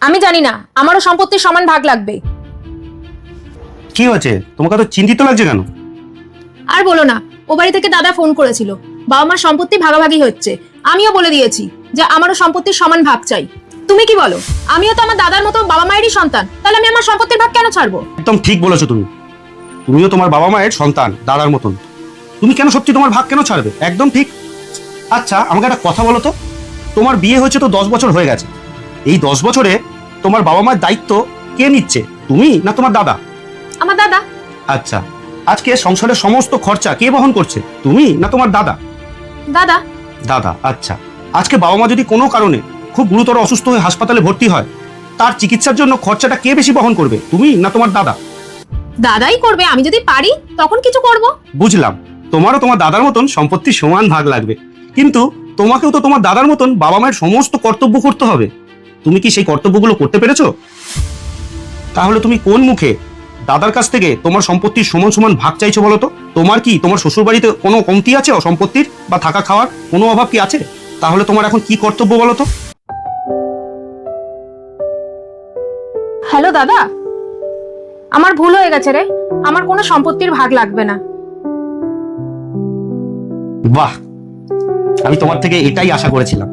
আমি জানি না, আমারও সম্পত্তির সমান ভাগ লাগবে। কি হয়েছে, তোমাকে তো চিন্তিত লাগছে কেন? আর বলো না, ও বাড়ি থেকে দাদা ফোন করেছিল, বাবা মার সম্পত্তি ভাগাভাগি হচ্ছে। আমিও বলে দিয়েছি যে আমারও সম্পত্তির সমান ভাগ চাই। তুমি কি বলো? আমিও তো আমার দাদার মতো বাবা মায়েরই সন্তান, তাহলে আমি আমার সম্পত্তির ভাগ কেন ছাড়বো? একদম ঠিক বলেছো তুমি। তুমিও তোমার বাবা মায়ের সন্তান, দাদার মতন। তুমি কেন সত্যি তোমার ভাগ কেন ছাড়বে? একদম ঠিক। আচ্ছা, আমাকে একটা কথা বলো তো, তোমার বিয়ে হয়েছে তো 10 বছর হয়ে গেছে। এই 10 বছরে তোমার বাবা মায়ের দায়িত্ব কে নিচ্ছে, তুমি না তোমার দাদা? আমার দাদা। আচ্ছা, আজকে সংসারের সমস্ত খরচা কে বহন করছে, তুমি না তোমার দাদা? দাদা। দাদা। আচ্ছা, আজকে বাবা মা যদি কোনো কারণে খুব গুরুতর অসুস্থ হয়ে হাসপাতালে ভর্তি হয়, তার চিকিৎসার জন্য খরচাটা কে বেশি বহন করবে, তুমি না তোমার দাদা? দাদাই করবে, আমি যদি পারি তখন কিছু করব। বুঝলাম, তোমারও তোমার দাদার মতন সম্পত্তির সমান ভাগ লাগবে, কিন্তু তোমাকেও তো তোমার দাদার মতন বাবা মায়ের সমস্ত কর্তব্য করতে হবে। তুমি কি সেই কর্তব্যগুলো করতে পেরেছো? তাহলে তুমি কোন মুখে দাদার কাছ থেকে তোমার সম্পত্তির সমান সমান ভাগ চাইছো বলো তো? তোমার কি তোমার শ্বশুর বাড়িতে কোনো কমতি আছে সম্পত্তির, বা থাকা খাওয়ার কোনো অভাব কি আছে? তাহলে তোমার এখন কি কর্তব্য বলো তো? হ্যালো দাদা, আমার ভুল হয়ে গেছে রে, আমার কোনো সম্পত্তির ভাগ লাগবে না। বাহ, আমি তোমার থেকে এটাই আশা করেছিলাম।